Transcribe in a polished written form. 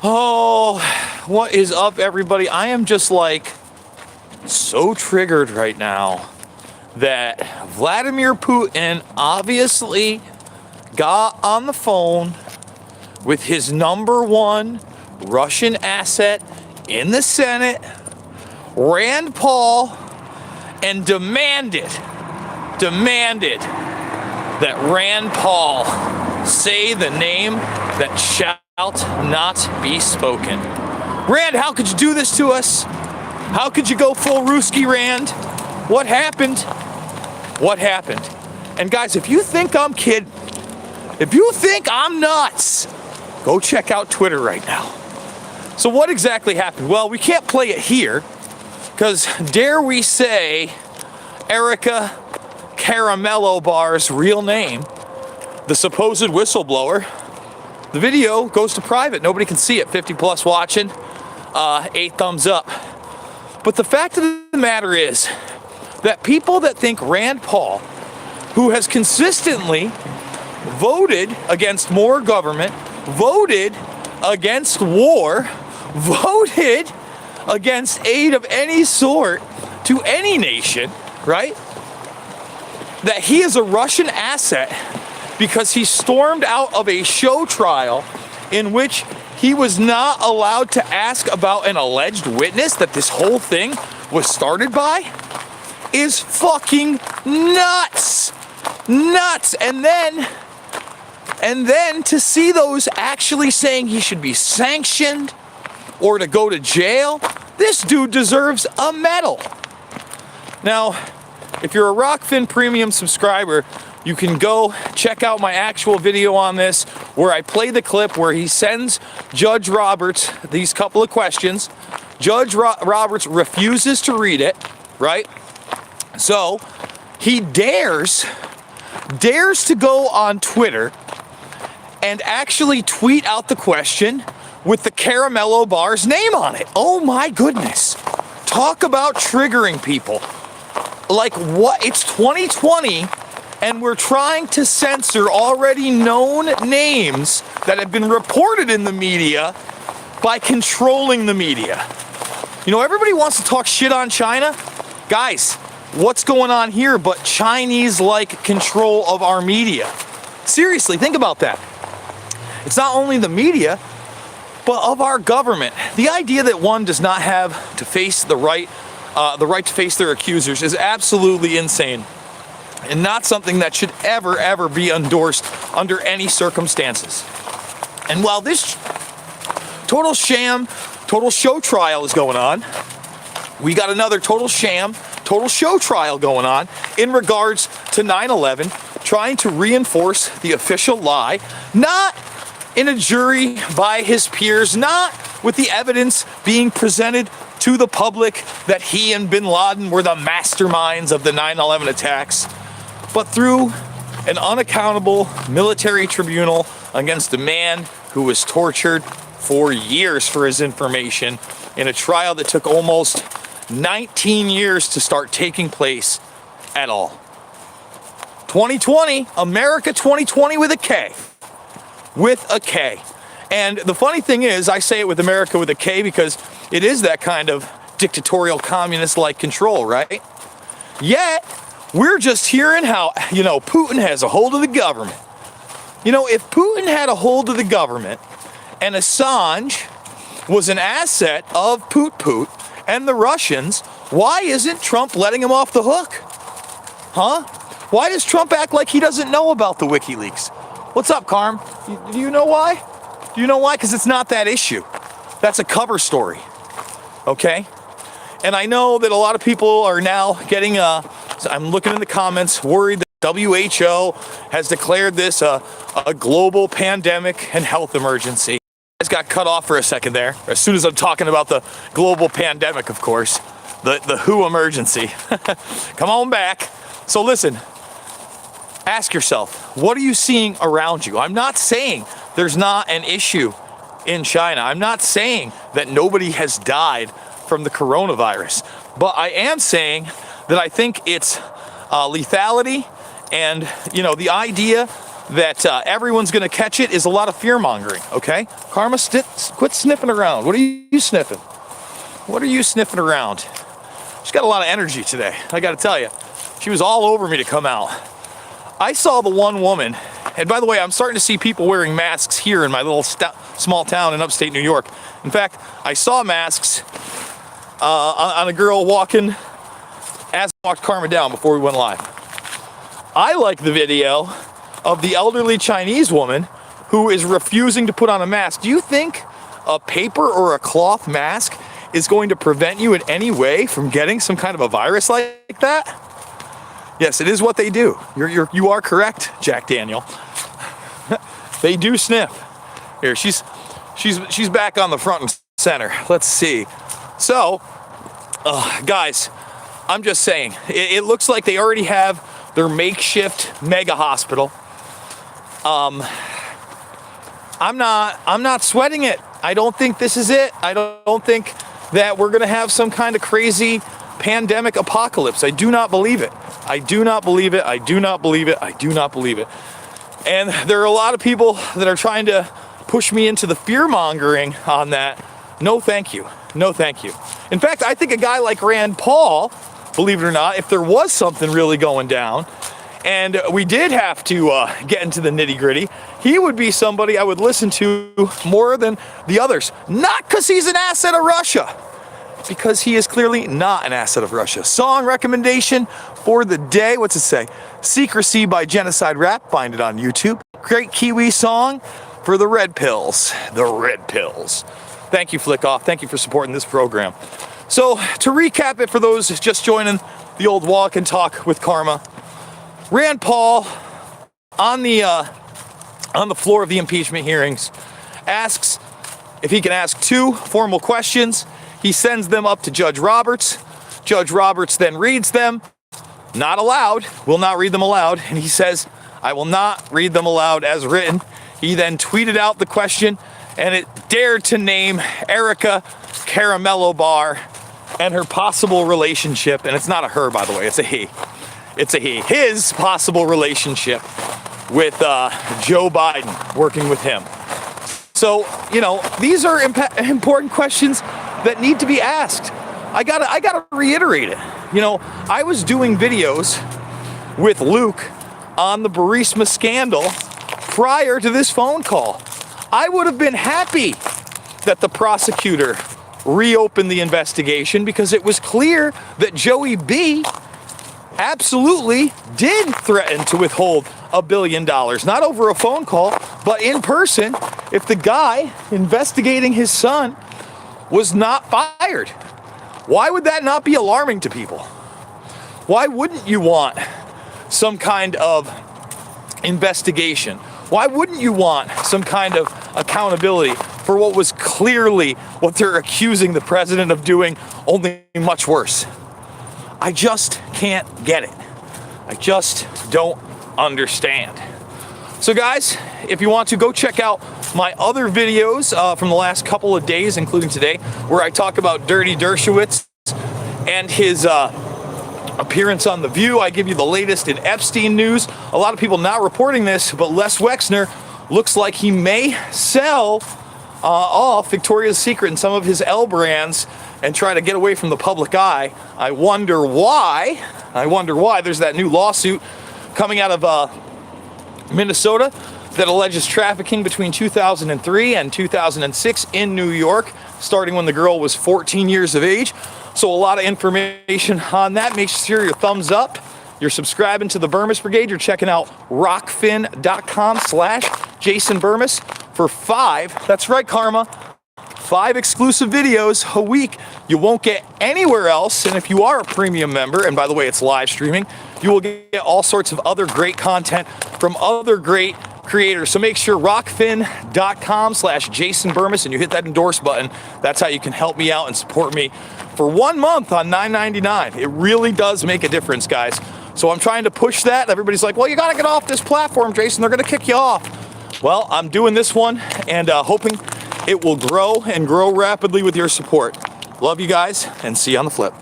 Oh, what is up, everybody? I am just like so triggered right now that Vladimir Putin obviously got on the phone with his number one Russian asset in the Senate, Rand Paul, and demanded that Rand Paul say the name that shall not be spoken. Rand, how could you do this to us? How could you go full Ruski, Rand? What happened? What happened? And guys, if you think I'm kidding, if you think I'm nuts, go check out Twitter right now. So what exactly happened? Well, we can't play it here because dare we say Erica Caramello Barr's real name, the supposed whistleblower. The video goes to private. Nobody can see it. 50 plus watching. 8 thumbs up. But the fact of the matter is that people that think Rand Paul, who has consistently voted against more government, voted against war, voted against aid of any sort to any nation, right? That he is a Russian asset because he stormed out of a show trial in which he was not allowed to ask about an alleged witness that this whole thing was started by, is fucking nuts. Nuts. And then to see those actually saying he should be sanctioned or to go to jail, this dude deserves a medal. Now, if you're a Rockfin Premium subscriber, you can go check out my actual video on this where I play the clip where he sends Judge Roberts these couple of questions. Judge Roberts refuses to read it, right? So he dares to go on Twitter and actually tweet out the question with the Caramello Barr's name on it. Oh my goodness. Talk about triggering people. Like what? It's 2020 and we're trying to censor already known names that have been reported in the media by controlling the media. You know, everybody wants to talk shit on China. Guys, what's going on here but Chinese-like control of our media? Seriously, think about that. It's not only the media, but of our government. The idea that one does not have to face the right to face their accusers is absolutely insane and not something that should ever be endorsed under any circumstances. And while this total sham, total show trial is going on, we got another total sham, total show trial going on in regards to 9/11, trying to reinforce the official lie, not in a jury by his peers, not with the evidence being presented to the public that he and bin Laden were the masterminds of the 9/11 attacks, but through an unaccountable military tribunal against a man who was tortured for years for his information in a trial that took almost 19 years to start taking place at all. 2020, America 2020 with a K. With a K. And the funny thing is, I say it with America with a K because it is that kind of dictatorial communist-like control, right? Yet, we're just hearing how, you know, Putin has a hold of the government. You know, if Putin had a hold of the government and Assange was an asset of Poot and the Russians, why isn't Trump letting him off the hook? Huh? Why does Trump act like he doesn't know about the WikiLeaks? What's up, Carm? Do you know why? Do you know why? Because it's not that issue. That's a cover story. Okay? And I know that a lot of people are now getting, I'm looking in the comments, worried that WHO has declared this a global pandemic and health emergency. I just got cut off for a second there. As soon as I'm talking about the global pandemic, of course. The WHO emergency. Come on back. So listen, ask yourself, what are you seeing around you? I'm not saying there's not an issue in China. I'm not saying that nobody has died from the coronavirus. But I am saying that I think it's lethality and, you know, the idea that everyone's going to catch it is a lot of fear-mongering, okay? Karma, quit sniffing around. What are you sniffing? What are you sniffing around? She's got a lot of energy today, I got to tell you. She was all over me to come out. I saw the one woman, and by the way, I'm starting to see people wearing masks here in my little small town in upstate New York. In fact, I saw masks on a girl walking as I walked Karma down before we went live. I like the video of the elderly Chinese woman who is refusing to put on a mask. Do you think a paper or a cloth mask is going to prevent you in any way from getting some kind of a virus like that? Yes, it is what they do. You are correct, Jack Daniel. They do sniff. Here, she's back on the front and center. Let's see. So, guys, I'm just saying, it looks like they already have their makeshift mega hospital. I'm not sweating it. I don't think this is it. I don't think that we're gonna have some kind of crazy pandemic apocalypse. I do not believe it. I do not believe it. I do not believe it. I do not believe it. And there are a lot of people that are trying to push me into the fear-mongering on that. No, thank you. No, thank you. In fact, I think a guy like Rand Paul, believe it or not, if there was something really going down, and we did have to get into the nitty-gritty, he would be somebody I would listen to more than the others. Not because he's an asset of Russia, because he is clearly not an asset of Russia. Song recommendation for the day, what's it say? Secrecy by Genocide Rap, find it on YouTube. Great Kiwi song for the Red Pills. The Red Pills. Thank you, Flickoff. Thank you for supporting this program. So, to recap it for those just joining the old walk and talk with Karma, Rand Paul, on the floor of the impeachment hearings, asks if he can ask 2 formal questions. He sends them up to Judge Roberts. Judge Roberts then reads them. Not aloud, will not read them aloud. And he says, I will not read them aloud as written. He then tweeted out the question, and it dared to name Erica Caramello Barr and her possible relationship. And it's not a her, by the way, it's a he. It's a he. His possible relationship with Joe Biden, working with him. So, you know, these are important questions that need to be asked. I gotta reiterate it. You know, I was doing videos with Luke on the Burisma scandal prior to this phone call. I would have been happy that the prosecutor reopened the investigation because it was clear that Joey B absolutely did threaten to withhold $1 billion, not over a phone call, but in person, if the guy investigating his son was not fired. Why would that not be alarming to people? Why wouldn't you want some kind of investigation? Why wouldn't you want some kind of accountability for what was clearly what they're accusing the president of doing, only much worse? I just can't get it. I just don't understand. So guys, if you want to, go check out my other videos from the last couple of days, including today, where I talk about Dirty Dershowitz and his appearance on The View. I give you the latest in Epstein news. A lot of people not reporting this, but Les Wexner looks like he may sell off Victoria's Secret and some of his L brands and try to get away from the public eye. I wonder why. There's that new lawsuit coming out of Minnesota that alleges trafficking between 2003 and 2006 in New York, starting when the girl was 14 years of age. So a lot of information on that. Make sure you're thumbs up. You're subscribing to the Burmis Brigade. You're checking out rockfin.com/Jason Burmis for 5, that's right, Karma, 5 exclusive videos a week you won't get anywhere else. And if you are a premium member, and by the way, it's live streaming, you will get all sorts of other great content from other great creators. So make sure rockfin.com/Jason Burmis and you hit that endorse button. That's how you can help me out and support me for 1 month on $9.99. It really does make a difference, guys. So I'm trying to push that. Everybody's like, well, you gotta get off this platform, Jason. They're gonna kick you off. Well, I'm doing this one and hoping it will grow and grow rapidly with your support. Love you guys and see you on the flip.